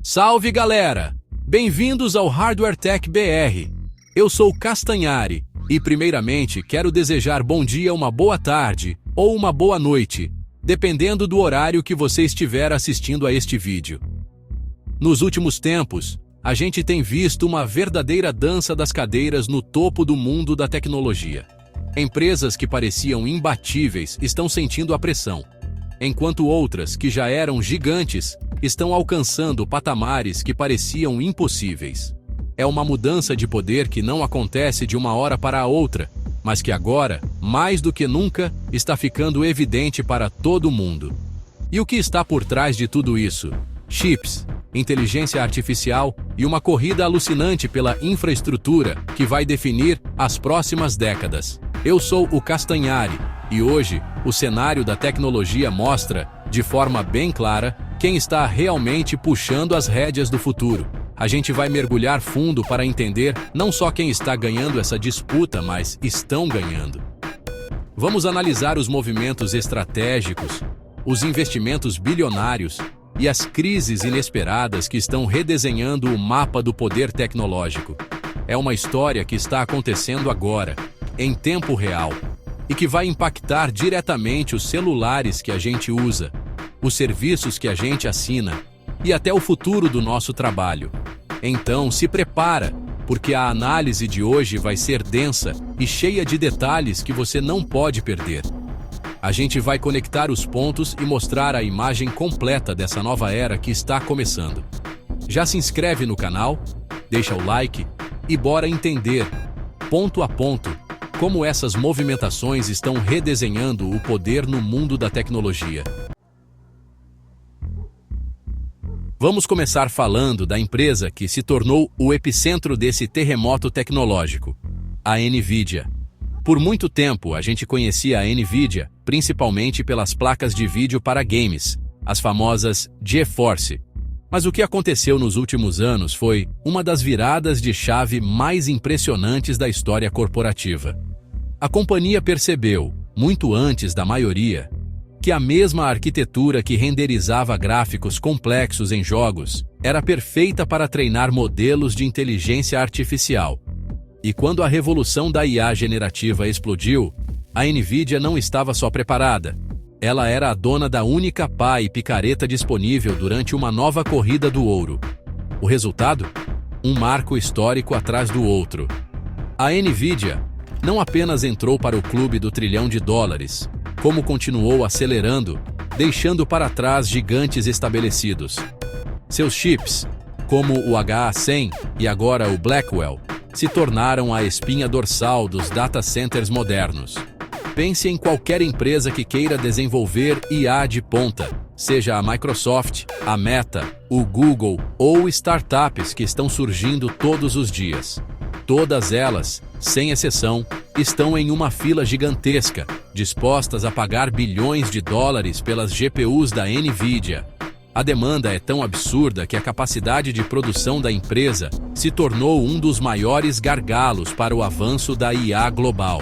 Salve galera! Bem-vindos ao Hardware Tech BR. Eu sou Castanhari e primeiramente quero desejar bom dia, uma boa tarde ou uma boa noite, dependendo do horário que você estiver assistindo a este vídeo. Nos últimos tempos, a gente tem visto uma verdadeira dança das cadeiras no topo do mundo da tecnologia. Empresas que pareciam imbatíveis estão sentindo a pressão, enquanto outras, que já eram gigantes, estão alcançando patamares que pareciam impossíveis. É uma mudança de poder que não acontece de uma hora para a outra, mas que agora, mais do que nunca, está ficando evidente para todo mundo. E o que está por trás de tudo isso? Chips, inteligência artificial e uma corrida alucinante pela infraestrutura que vai definir as próximas décadas. Eu sou o Castanhari e hoje o cenário da tecnologia mostra, de forma bem clara, quem está realmente puxando as rédeas do futuro. A gente vai mergulhar fundo para entender não só quem está ganhando essa disputa, mas estão ganhando. Vamos analisar os movimentos estratégicos, os investimentos bilionários e as crises inesperadas que estão redesenhando o mapa do poder tecnológico. É uma história que está acontecendo agora, em tempo real, e que vai impactar diretamente os celulares que a gente usa, os serviços que a gente assina e até o futuro do nosso trabalho. Então, se prepara, porque a análise de hoje vai ser densa e cheia de detalhes que você não pode perder. A gente vai conectar os pontos e mostrar a imagem completa dessa nova era que está começando. Já se inscreve no canal, deixa o like e bora entender, ponto a ponto, como essas movimentações estão redesenhando o poder no mundo da tecnologia. Vamos começar falando da empresa que se tornou o epicentro desse terremoto tecnológico, a NVIDIA. Por muito tempo, a gente conhecia a NVIDIA principalmente pelas placas de vídeo para games, as famosas GeForce. Mas o que aconteceu nos últimos anos foi uma das viradas de chave mais impressionantes da história corporativa. A companhia percebeu, muito antes da maioria, que a mesma arquitetura que renderizava gráficos complexos em jogos era perfeita para treinar modelos de inteligência artificial. E quando a revolução da IA generativa explodiu, a NVIDIA não estava só preparada. Ela era a dona da única pá e picareta disponível durante uma nova corrida do ouro. O resultado? Um marco histórico atrás do outro. A NVIDIA não apenas entrou para o clube do $1 trilhão, como continuou acelerando, deixando para trás gigantes estabelecidos. Seus chips, como o HA100 e agora o Blackwell, se tornaram a espinha dorsal dos data centers modernos. Pense em qualquer empresa que queira desenvolver IA de ponta, seja a Microsoft, a Meta, o Google ou startups que estão surgindo todos os dias. Todas elas, sem exceção, estão em uma fila gigantesca, dispostas a pagar bilhões de dólares pelas GPUs da NVIDIA. A demanda é tão absurda que a capacidade de produção da empresa se tornou um dos maiores gargalos para o avanço da IA global.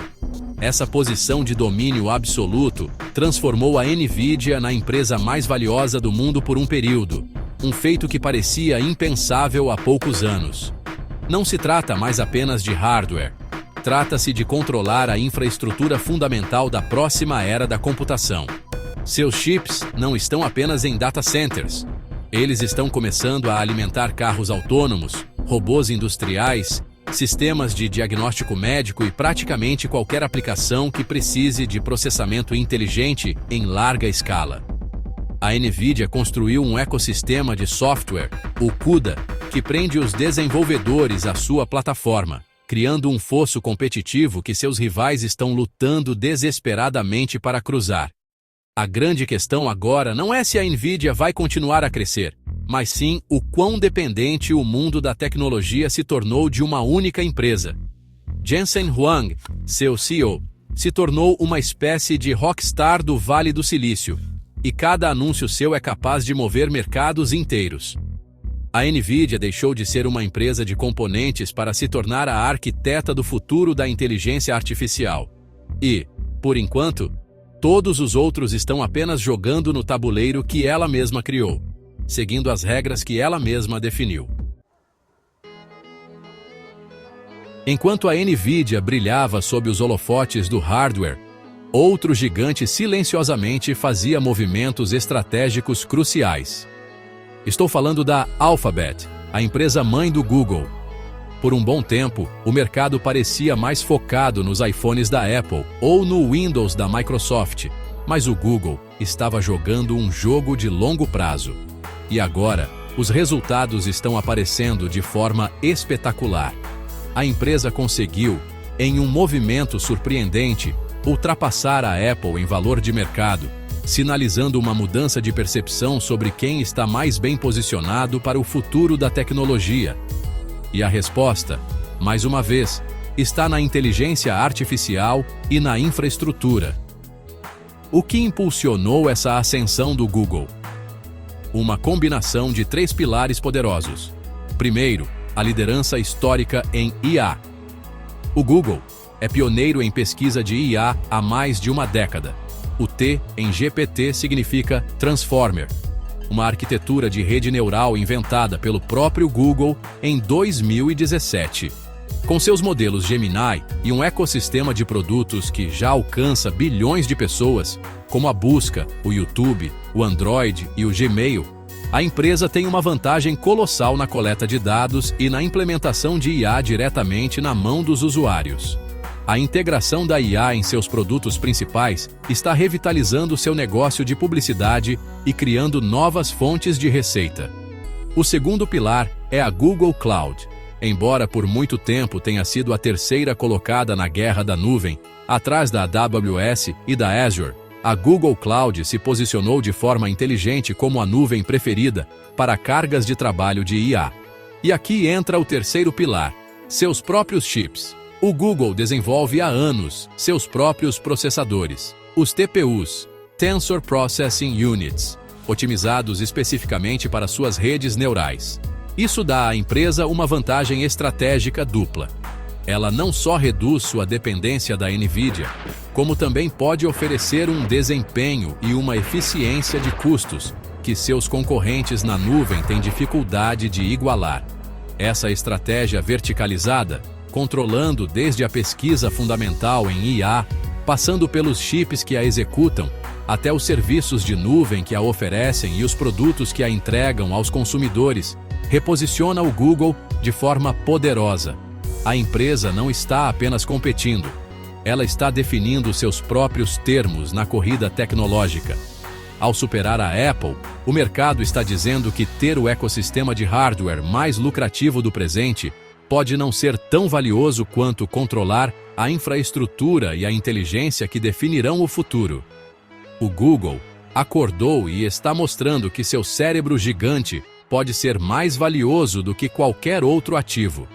Essa posição de domínio absoluto transformou a NVIDIA na empresa mais valiosa do mundo por um período, um feito que parecia impensável há poucos anos. Não se trata mais apenas de hardware. Trata-se de controlar a infraestrutura fundamental da próxima era da computação. Seus chips não estão apenas em data centers. Eles estão começando a alimentar carros autônomos, robôs industriais, sistemas de diagnóstico médico e praticamente qualquer aplicação que precise de processamento inteligente em larga escala. A NVIDIA construiu um ecossistema de software, o CUDA, que prende os desenvolvedores à sua plataforma, criando um fosso competitivo que seus rivais estão lutando desesperadamente para cruzar. A grande questão agora não é se a NVIDIA vai continuar a crescer, mas sim o quão dependente o mundo da tecnologia se tornou de uma única empresa. Jensen Huang, seu CEO, se tornou uma espécie de rockstar do Vale do Silício, e cada anúncio seu é capaz de mover mercados inteiros. A NVIDIA deixou de ser uma empresa de componentes para se tornar a arquiteta do futuro da inteligência artificial. E, por enquanto, todos os outros estão apenas jogando no tabuleiro que ela mesma criou. seguindo as regras que ela mesma definiu. Enquanto a NVIDIA brilhava sob os holofotes do hardware, outro gigante silenciosamente fazia movimentos estratégicos cruciais. Estou falando da Alphabet, a empresa mãe do Google. Por um bom tempo, o mercado parecia mais focado nos iPhones da Apple ou no Windows da Microsoft, mas o Google estava jogando um jogo de longo prazo. E agora, os resultados estão aparecendo de forma espetacular. A empresa conseguiu, em um movimento surpreendente, ultrapassar a Apple em valor de mercado, sinalizando uma mudança de percepção sobre quem está mais bem posicionado para o futuro da tecnologia. E a resposta, mais uma vez, está na inteligência artificial e na infraestrutura. O que impulsionou essa ascensão do Google? Uma combinação de 3 pilares poderosos. Primeiro, a liderança histórica em IA. O Google é pioneiro em pesquisa de IA há mais de uma década. O T em GPT significa Transformer, uma arquitetura de rede neural inventada pelo próprio Google em 2017. Com seus modelos Gemini e um ecossistema de produtos que já alcança bilhões de pessoas, como a busca, o YouTube, o Android e o Gmail, a empresa tem uma vantagem colossal na coleta de dados e na implementação de IA diretamente na mão dos usuários. A integração da IA em seus produtos principais está revitalizando seu negócio de publicidade e criando novas fontes de receita. O segundo pilar é a Google Cloud. Embora por muito tempo tenha sido a terceira colocada na guerra da nuvem, atrás da AWS e da Azure, a Google Cloud se posicionou de forma inteligente como a nuvem preferida para cargas de trabalho de IA. E aqui entra o terceiro pilar, seus próprios chips. O Google desenvolve há anos seus próprios processadores, os TPUs, Tensor Processing Units, otimizados especificamente para suas redes neurais. Isso dá à empresa uma vantagem estratégica dupla. Ela não só reduz sua dependência da NVIDIA, como também pode oferecer um desempenho e uma eficiência de custos que seus concorrentes na nuvem têm dificuldade de igualar. Essa estratégia verticalizada, controlando desde a pesquisa fundamental em IA, passando pelos chips que a executam, até os serviços de nuvem que a oferecem e os produtos que a entregam aos consumidores, reposiciona o Google de forma poderosa. A empresa não está apenas competindo, ela está definindo seus próprios termos na corrida tecnológica. Ao superar a Apple, o mercado está dizendo que ter o ecossistema de hardware mais lucrativo do presente pode não ser tão valioso quanto controlar a infraestrutura e a inteligência que definirão o futuro. O Google acordou e está mostrando que seu cérebro gigante pode ser mais valioso do que qualquer outro ativo.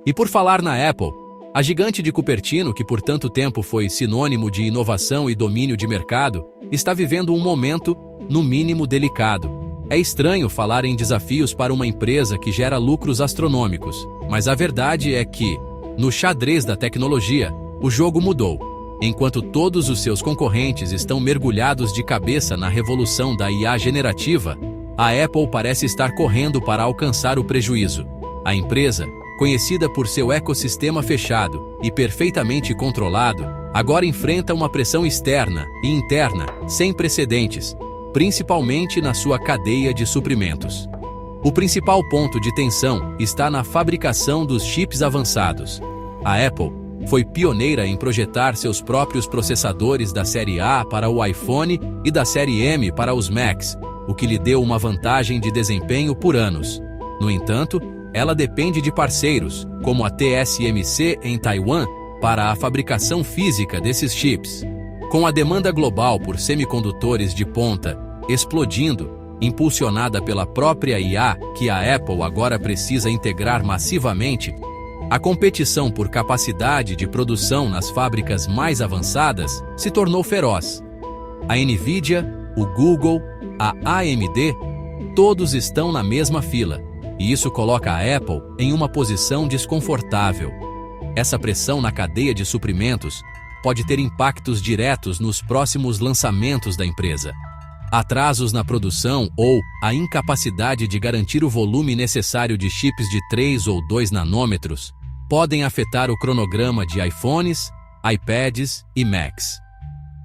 E por falar na Apple, a gigante de Cupertino, que por tanto tempo foi sinônimo de inovação e domínio de mercado, está vivendo um momento, no mínimo, delicado. É estranho falar em desafios para uma empresa que gera lucros astronômicos, mas a verdade é que, no xadrez da tecnologia, o jogo mudou. Enquanto todos os seus concorrentes estão mergulhados de cabeça na revolução da IA generativa, a Apple parece estar correndo para alcançar o prejuízo. A empresa, conhecida por seu ecossistema fechado e perfeitamente controlado, agora enfrenta uma pressão externa e interna sem precedentes, principalmente na sua cadeia de suprimentos. O principal ponto de tensão está na fabricação dos chips avançados. A Apple foi pioneira em projetar seus próprios processadores da série A para o iPhone e da série M para os Macs, o que lhe deu uma vantagem de desempenho por anos. No entanto, ela depende de parceiros, como a TSMC em Taiwan, para a fabricação física desses chips. Com a demanda global por semicondutores de ponta explodindo, impulsionada pela própria IA que a Apple agora precisa integrar massivamente, a competição por capacidade de produção nas fábricas mais avançadas se tornou feroz. A NVIDIA, o Google, a AMD, todos estão na mesma fila, e isso coloca a Apple em uma posição desconfortável. Essa pressão na cadeia de suprimentos pode ter impactos diretos nos próximos lançamentos da empresa. Atrasos na produção ou a incapacidade de garantir o volume necessário de chips de 3 ou 2 nanômetros podem afetar o cronograma de iPhones, iPads e Macs.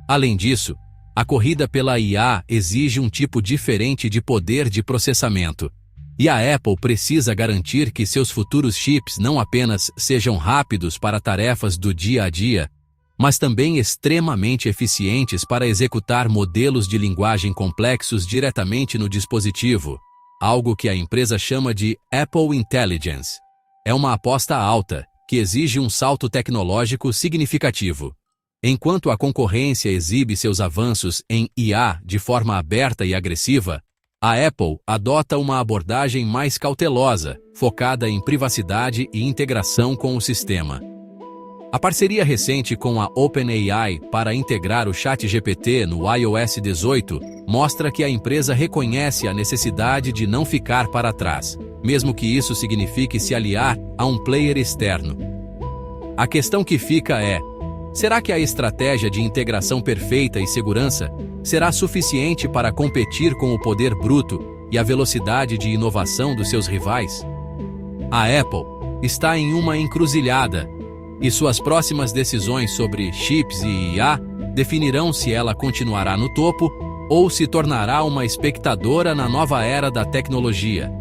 Além disso, a corrida pela IA exige um tipo diferente de poder de processamento, e a Apple precisa garantir que seus futuros chips não apenas sejam rápidos para tarefas do dia a dia, mas também extremamente eficientes para executar modelos de linguagem complexos diretamente no dispositivo, algo que a empresa chama de Apple Intelligence. É uma aposta alta, que exige um salto tecnológico significativo. Enquanto a concorrência exibe seus avanços em IA de forma aberta e agressiva, a Apple adota uma abordagem mais cautelosa, focada em privacidade e integração com o sistema. A parceria recente com a OpenAI para integrar o ChatGPT no iOS 18 mostra que a empresa reconhece a necessidade de não ficar para trás, mesmo que isso signifique se aliar a um player externo. A questão que fica é: será que a estratégia de integração perfeita e segurança será suficiente para competir com o poder bruto e a velocidade de inovação dos seus rivais? A Apple está em uma encruzilhada, e suas próximas decisões sobre chips e IA definirão se ela continuará no topo ou se tornará uma espectadora na nova era da tecnologia.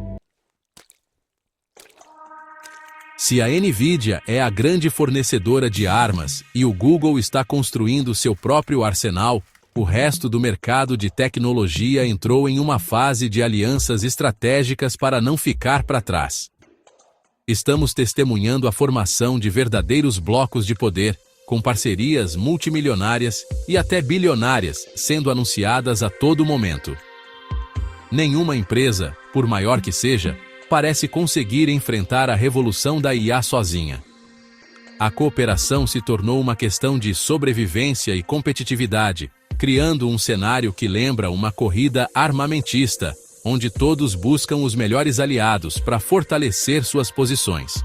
Se a Nvidia é a grande fornecedora de armas e o Google está construindo seu próprio arsenal, o resto do mercado de tecnologia entrou em uma fase de alianças estratégicas para não ficar para trás. Estamos testemunhando a formação de verdadeiros blocos de poder, com parcerias multimilionárias e até bilionárias sendo anunciadas a todo momento. Nenhuma empresa, por maior que seja, parece conseguir enfrentar a revolução da IA sozinha. A cooperação se tornou uma questão de sobrevivência e competitividade, criando um cenário que lembra uma corrida armamentista, onde todos buscam os melhores aliados para fortalecer suas posições.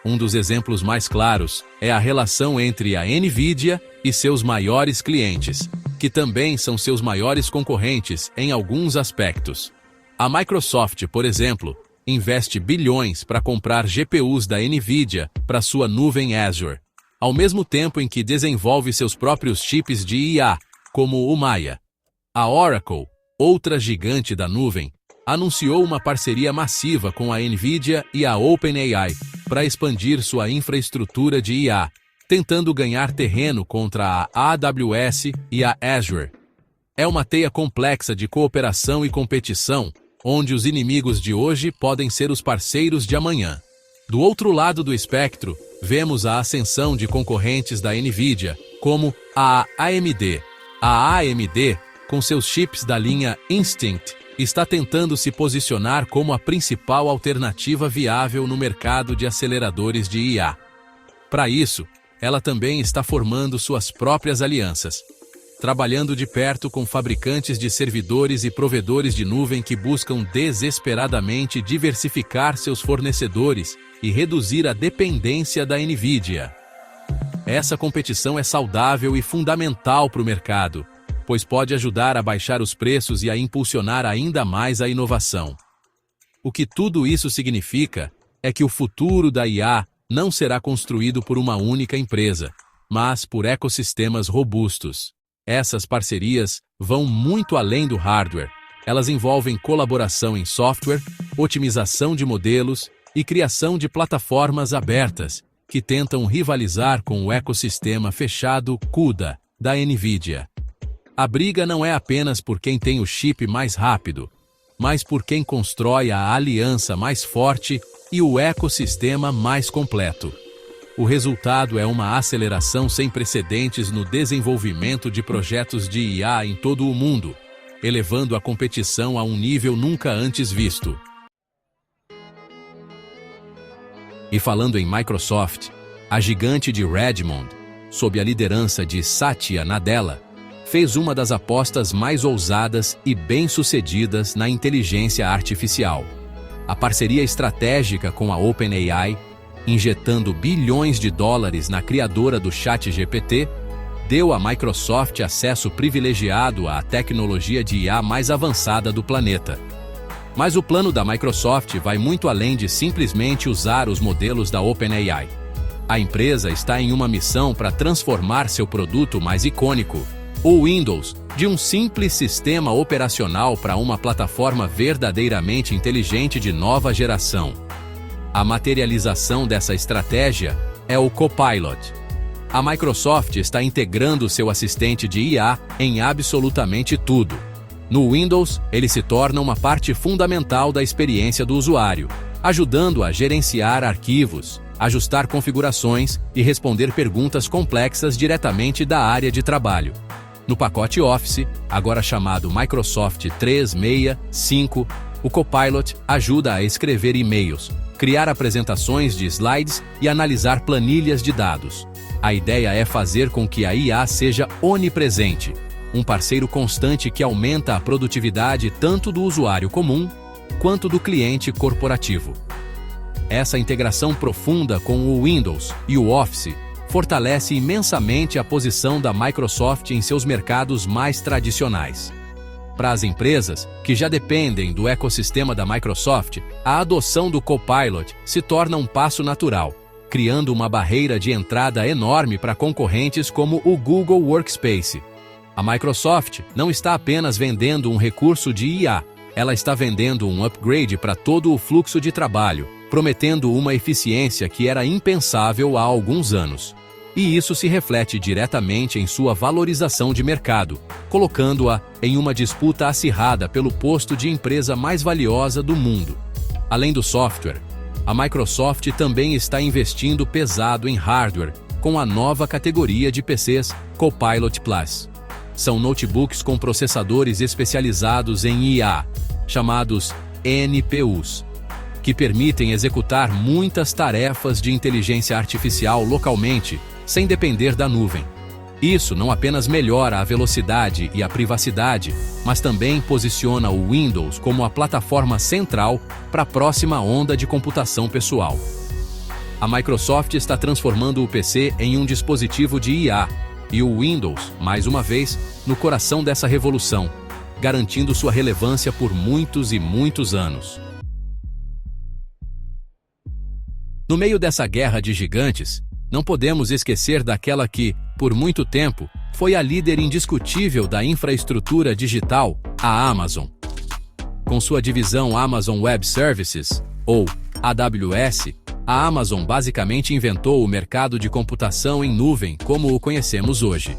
Um dos exemplos mais claros é a relação entre a Nvidia e seus maiores clientes, que também são seus maiores concorrentes em alguns aspectos. A Microsoft, por exemplo, investe bilhões para comprar GPUs da Nvidia para sua nuvem Azure, ao mesmo tempo em que desenvolve seus próprios chips de IA, como o Maia. A Oracle, outra gigante da nuvem, anunciou uma parceria massiva com a Nvidia e a OpenAI para expandir sua infraestrutura de IA, tentando ganhar terreno contra a AWS e a Azure. É uma teia complexa de cooperação e competição, onde os inimigos de hoje podem ser os parceiros de amanhã. Do outro lado do espectro, vemos a ascensão de concorrentes da Nvidia, como a AMD. A AMD, com seus chips da linha Instinct, está tentando se posicionar como a principal alternativa viável no mercado de aceleradores de IA. Para isso, ela também está formando suas próprias alianças, trabalhando de perto com fabricantes de servidores e provedores de nuvem que buscam desesperadamente diversificar seus fornecedores e reduzir a dependência da Nvidia. Essa competição é saudável e fundamental para o mercado, pois pode ajudar a baixar os preços e a impulsionar ainda mais a inovação. O que tudo isso significa é que o futuro da IA não será construído por uma única empresa, mas por ecossistemas robustos. Essas parcerias vão muito além do hardware. Elas envolvem colaboração em software, otimização de modelos e criação de plataformas abertas, que tentam rivalizar com o ecossistema fechado CUDA da Nvidia. A briga não é apenas por quem tem o chip mais rápido, mas por quem constrói a aliança mais forte e o ecossistema mais completo. O resultado é uma aceleração sem precedentes no desenvolvimento de projetos de IA em todo o mundo, elevando a competição a um nível nunca antes visto. E falando em Microsoft, a gigante de Redmond, sob a liderança de Satya Nadella, fez uma das apostas mais ousadas e bem-sucedidas na inteligência artificial. A parceria estratégica com a OpenAI, injetando bilhões de dólares na criadora do ChatGPT, deu à Microsoft acesso privilegiado à tecnologia de IA mais avançada do planeta. Mas o plano da Microsoft vai muito além de simplesmente usar os modelos da OpenAI. A empresa está em uma missão para transformar seu produto mais icônico, o Windows, de um simples sistema operacional para uma plataforma verdadeiramente inteligente de nova geração. A materialização dessa estratégia é o Copilot. A Microsoft está integrando seu assistente de IA em absolutamente tudo. No Windows, ele se torna uma parte fundamental da experiência do usuário, ajudando a gerenciar arquivos, ajustar configurações e responder perguntas complexas diretamente da área de trabalho. No pacote Office, agora chamado Microsoft 365, o Copilot ajuda a escrever e-mails, criar apresentações de slides e analisar planilhas de dados. A ideia é fazer com que a IA seja onipresente, um parceiro constante que aumenta a produtividade tanto do usuário comum quanto do cliente corporativo. Essa integração profunda com o Windows e o Office fortalece imensamente a posição da Microsoft em seus mercados mais tradicionais. Para as empresas que já dependem do ecossistema da Microsoft, a adoção do Copilot se torna um passo natural, criando uma barreira de entrada enorme para concorrentes como o Google Workspace. A Microsoft não está apenas vendendo um recurso de IA, ela está vendendo um upgrade para todo o fluxo de trabalho, prometendo uma eficiência que era impensável há alguns anos. E isso se reflete diretamente em sua valorização de mercado, colocando-a em uma disputa acirrada pelo posto de empresa mais valiosa do mundo. Além do software, a Microsoft também está investindo pesado em hardware, com a nova categoria de PCs Copilot Plus. São notebooks com processadores especializados em IA, chamados NPUs, que permitem executar muitas tarefas de inteligência artificial localmente, sem depender da nuvem. Isso não apenas melhora a velocidade e a privacidade, mas também posiciona o Windows como a plataforma central para a próxima onda de computação pessoal. A Microsoft está transformando o PC em um dispositivo de IA, e o Windows, mais uma vez, no coração dessa revolução, garantindo sua relevância por muitos e muitos anos. No meio dessa guerra de gigantes, não podemos esquecer daquela que, por muito tempo, foi a líder indiscutível da infraestrutura digital, a Amazon. Com sua divisão Amazon Web Services, ou AWS, a Amazon basicamente inventou o mercado de computação em nuvem como o conhecemos hoje.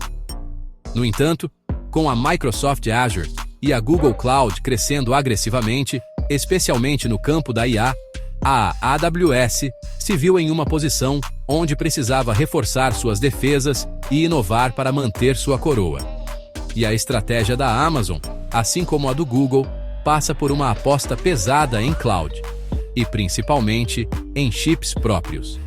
No entanto, com a Microsoft Azure e a Google Cloud crescendo agressivamente, especialmente no campo da IA, a AWS se viu em uma posição onde precisava reforçar suas defesas e inovar para manter sua coroa. E a estratégia da Amazon, assim como a do Google, passa por uma aposta pesada em cloud, e principalmente em chips próprios.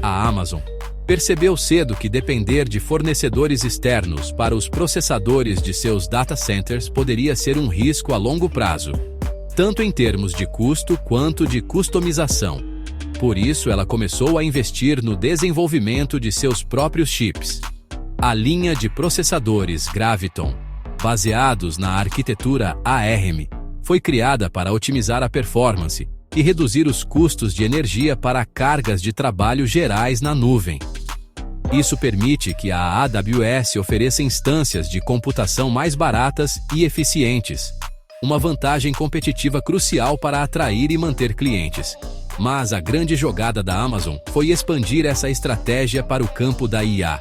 A Amazon percebeu cedo que depender de fornecedores externos para os processadores de seus data centers poderia ser um risco a longo prazo, tanto em termos de custo quanto de customização. Por isso, ela começou a investir no desenvolvimento de seus próprios chips. A linha de processadores Graviton, baseados na arquitetura ARM, foi criada para otimizar a performance e reduzir os custos de energia para cargas de trabalho gerais na nuvem. Isso permite que a AWS ofereça instâncias de computação mais baratas e eficientes, uma vantagem competitiva crucial para atrair e manter clientes. Mas a grande jogada da Amazon foi expandir essa estratégia para o campo da IA.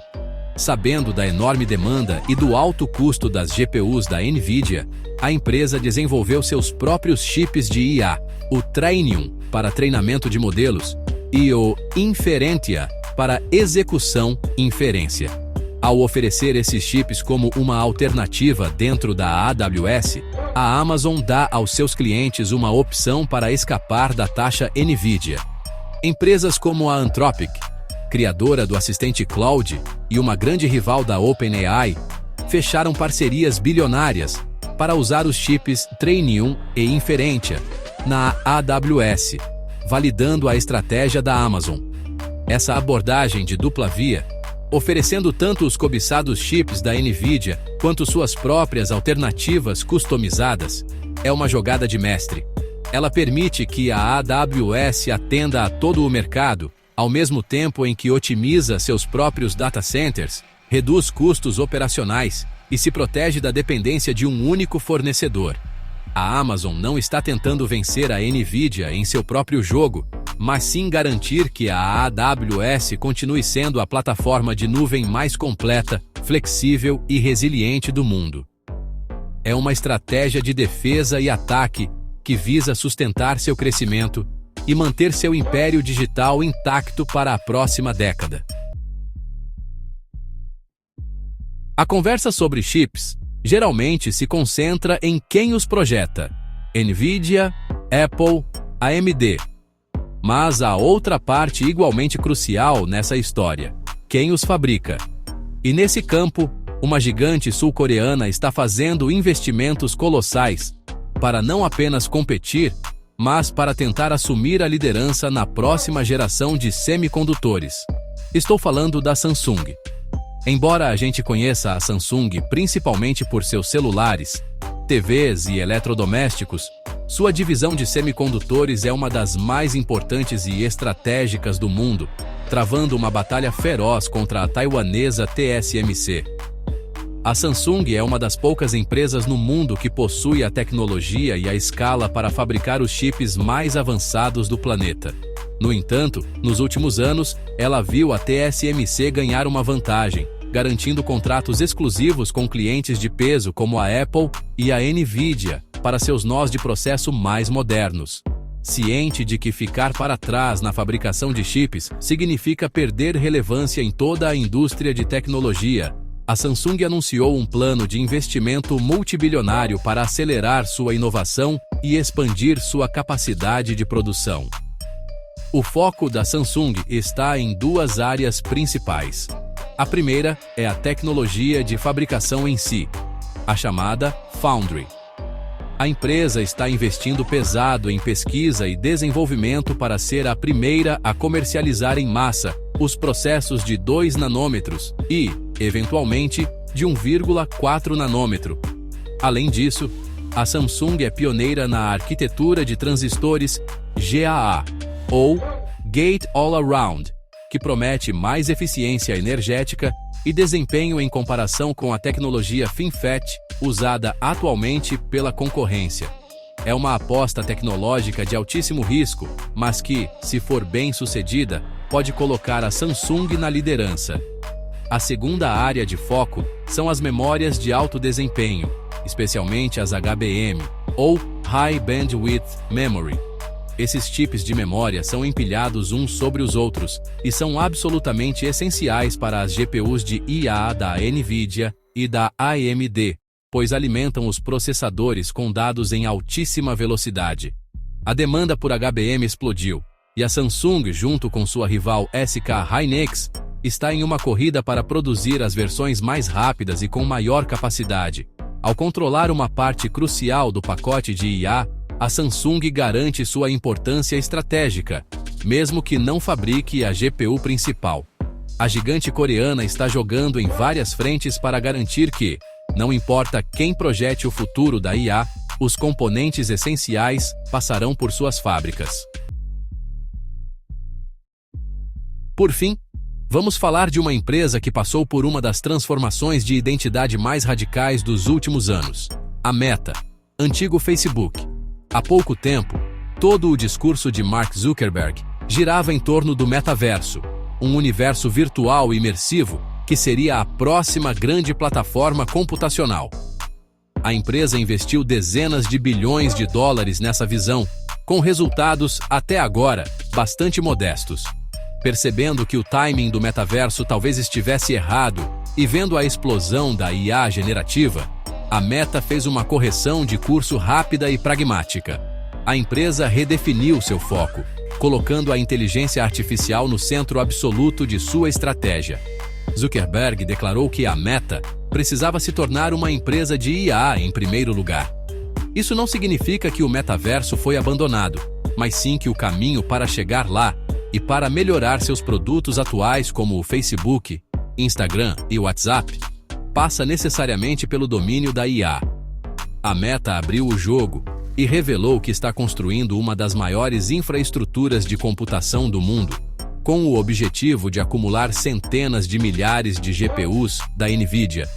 Sabendo da enorme demanda e do alto custo das GPUs da NVIDIA, a empresa desenvolveu seus próprios chips de IA, o Trainium para treinamento de modelos e o Inferentia para execução inferência. Ao oferecer esses chips como uma alternativa dentro da AWS, a Amazon dá aos seus clientes uma opção para escapar da taxa NVIDIA. Empresas como a Anthropic, criadora do assistente Claude e uma grande rival da OpenAI, fecharam parcerias bilionárias para usar os chips Trainium e Inferentia na AWS, validando a estratégia da Amazon. Essa abordagem de dupla via oferecendo tanto os cobiçados chips da NVIDIA quanto suas próprias alternativas customizadas. É uma jogada de mestre. Ela permite que a AWS atenda a todo o mercado, ao mesmo tempo em que otimiza seus próprios data centers, reduz custos operacionais e se protege da dependência de um único fornecedor. A Amazon não está tentando vencer a NVIDIA em seu próprio jogo, mas sim garantir que a AWS continue sendo a plataforma de nuvem mais completa, flexível e resiliente do mundo. É uma estratégia de defesa e ataque que visa sustentar seu crescimento e manter seu império digital intacto para a próxima década. A conversa sobre chips geralmente se concentra em quem os projeta: NVIDIA, Apple, AMD. Mas há outra parte igualmente crucial nessa história: quem os fabrica. E nesse campo, uma gigante sul-coreana está fazendo investimentos colossais para não apenas competir, mas para tentar assumir a liderança na próxima geração de semicondutores. Estou falando da Samsung. Embora a gente conheça a Samsung principalmente por seus celulares, TVs e eletrodomésticos, sua divisão de semicondutores é uma das mais importantes e estratégicas do mundo, travando uma batalha feroz contra a taiwanesa TSMC. A Samsung é uma das poucas empresas no mundo que possui a tecnologia e a escala para fabricar os chips mais avançados do planeta. No entanto, nos últimos anos, ela viu a TSMC ganhar uma vantagem, garantindo contratos exclusivos com clientes de peso como a Apple e a NVIDIA para seus nós de processo mais modernos. Ciente de que ficar para trás na fabricação de chips significa perder relevância em toda a indústria de tecnologia, a Samsung anunciou um plano de investimento multibilionário para acelerar sua inovação e expandir sua capacidade de produção. O foco da Samsung está em duas áreas principais. A primeira é a tecnologia de fabricação em si, a chamada Foundry. A empresa está investindo pesado em pesquisa e desenvolvimento para ser a primeira a comercializar em massa os processos de 2 nanômetros e, eventualmente, de 1,4 nanômetro. Além disso, a Samsung é pioneira na arquitetura de transistores GAA, ou Gate-All-Around, que promete mais eficiência energética e desempenho em comparação com a tecnologia FinFET usada atualmente pela concorrência. É uma aposta tecnológica de altíssimo risco, mas que, se for bem sucedida, pode colocar a Samsung na liderança. A segunda área de foco são as memórias de alto desempenho, especialmente as HBM, ou High Bandwidth Memory. Esses chips de memória são empilhados uns sobre os outros e são absolutamente essenciais para as GPUs de IA da NVIDIA e da AMD, pois alimentam os processadores com dados em altíssima velocidade. A demanda por HBM explodiu, e a Samsung, junto com sua rival SK Hynix, está em uma corrida para produzir as versões mais rápidas e com maior capacidade. Ao controlar uma parte crucial do pacote de IA, a Samsung garante sua importância estratégica, mesmo que não fabrique a GPU principal. A gigante coreana está jogando em várias frentes para garantir que, não importa quem projete o futuro da IA, os componentes essenciais passarão por suas fábricas. Por fim, vamos falar de uma empresa que passou por uma das transformações de identidade mais radicais dos últimos anos: a Meta, antigo Facebook. Há pouco tempo, todo o discurso de Mark Zuckerberg girava em torno do metaverso, um universo virtual imersivo que seria a próxima grande plataforma computacional. A empresa investiu dezenas de bilhões de dólares nessa visão, com resultados, até agora, bastante modestos. Percebendo que o timing do metaverso talvez estivesse errado e vendo a explosão da IA generativa, a Meta fez uma correção de curso rápida e pragmática. A empresa redefiniu seu foco, colocando a inteligência artificial no centro absoluto de sua estratégia. Zuckerberg declarou que a Meta precisava se tornar uma empresa de IA em primeiro lugar. Isso não significa que o metaverso foi abandonado, mas sim que o caminho para chegar lá e para melhorar seus produtos atuais como o Facebook, Instagram e WhatsApp, passa necessariamente pelo domínio da IA. A Meta abriu o jogo e revelou que está construindo uma das maiores infraestruturas de computação do mundo, com o objetivo de acumular centenas de milhares de GPUs da NVIDIA.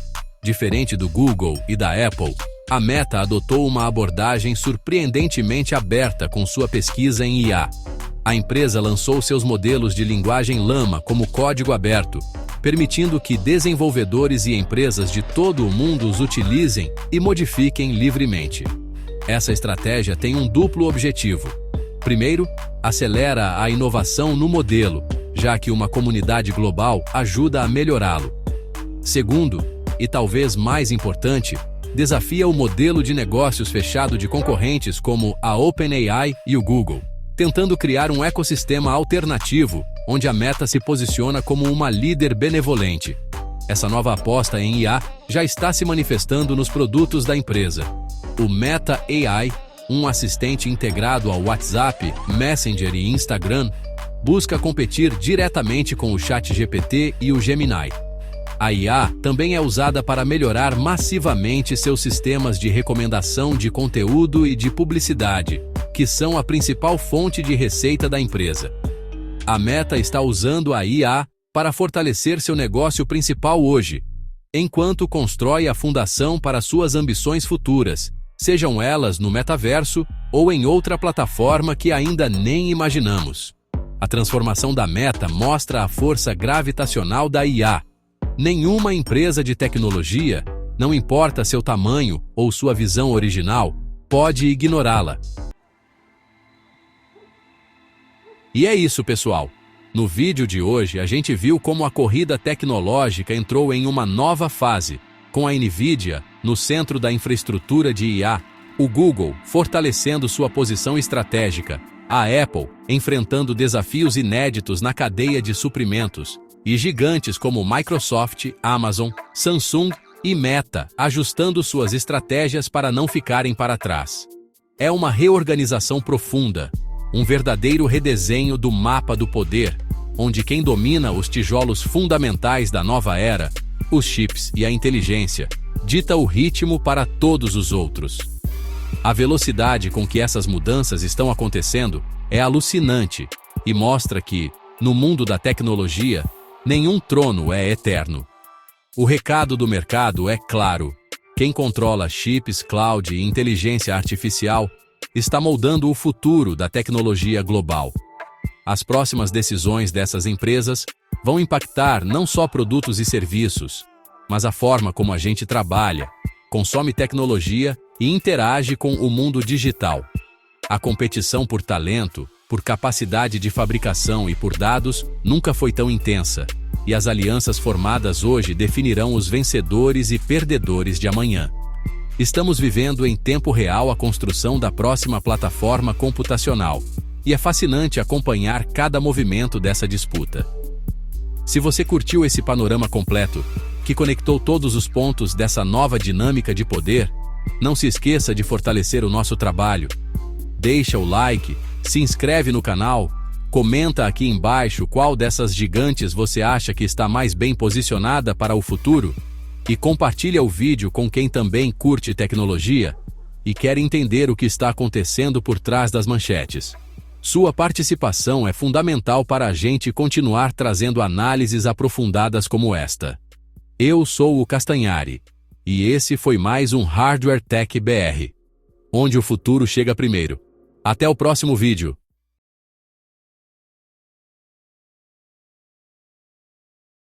Diferente do Google e da Apple, a Meta adotou uma abordagem surpreendentemente aberta com sua pesquisa em IA. A empresa lançou seus modelos de linguagem Llama como código aberto, permitindo que desenvolvedores e empresas de todo o mundo os utilizem e modifiquem livremente. Essa estratégia tem um duplo objetivo. Primeiro, acelera a inovação no modelo, já que uma comunidade global ajuda a melhorá-lo. Segundo, e talvez mais importante, desafia o modelo de negócios fechado de concorrentes como a OpenAI e o Google, tentando criar um ecossistema alternativo, onde a Meta se posiciona como uma líder benevolente. Essa nova aposta em IA já está se manifestando nos produtos da empresa. O Meta AI, um assistente integrado ao WhatsApp, Messenger e Instagram, busca competir diretamente com o ChatGPT e o Gemini. A IA também é usada para melhorar massivamente seus sistemas de recomendação de conteúdo e de publicidade, que são a principal fonte de receita da empresa. A Meta está usando a IA para fortalecer seu negócio principal hoje, enquanto constrói a fundação para suas ambições futuras, sejam elas no metaverso ou em outra plataforma que ainda nem imaginamos. A transformação da Meta mostra a força gravitacional da IA. Nenhuma empresa de tecnologia, não importa seu tamanho ou sua visão original, pode ignorá-la. E é isso, pessoal. No vídeo de hoje, a gente viu como a corrida tecnológica entrou em uma nova fase, com a NVIDIA no centro da infraestrutura de IA, o Google fortalecendo sua posição estratégica, a Apple enfrentando desafios inéditos na cadeia de suprimentos, e gigantes como Microsoft, Amazon, Samsung e Meta ajustando suas estratégias para não ficarem para trás. É uma reorganização profunda, um verdadeiro redesenho do mapa do poder, onde quem domina os tijolos fundamentais da nova era, os chips e a inteligência, dita o ritmo para todos os outros. A velocidade com que essas mudanças estão acontecendo é alucinante e mostra que, no mundo da tecnologia, nenhum trono é eterno. O recado do mercado é claro. Quem controla chips, cloud e inteligência artificial está moldando o futuro da tecnologia global. As próximas decisões dessas empresas vão impactar não só produtos e serviços, mas a forma como a gente trabalha, consome tecnologia e interage com o mundo digital. A competição por talento, por capacidade de fabricação e por dados nunca foi tão intensa, e as alianças formadas hoje definirão os vencedores e perdedores de amanhã. Estamos vivendo em tempo real a construção da próxima plataforma computacional, e é fascinante acompanhar cada movimento dessa disputa. Se você curtiu esse panorama completo, que conectou todos os pontos dessa nova dinâmica de poder, não se esqueça de fortalecer o nosso trabalho. Deixa o like, se inscreve no canal, comenta aqui embaixo qual dessas gigantes você acha que está mais bem posicionada para o futuro e compartilha o vídeo com quem também curte tecnologia e quer entender o que está acontecendo por trás das manchetes. Sua participação é fundamental para a gente continuar trazendo análises aprofundadas como esta. Eu sou o Castanhari, e esse foi mais um Hardware Tech BR, onde o futuro chega primeiro. Até o próximo vídeo.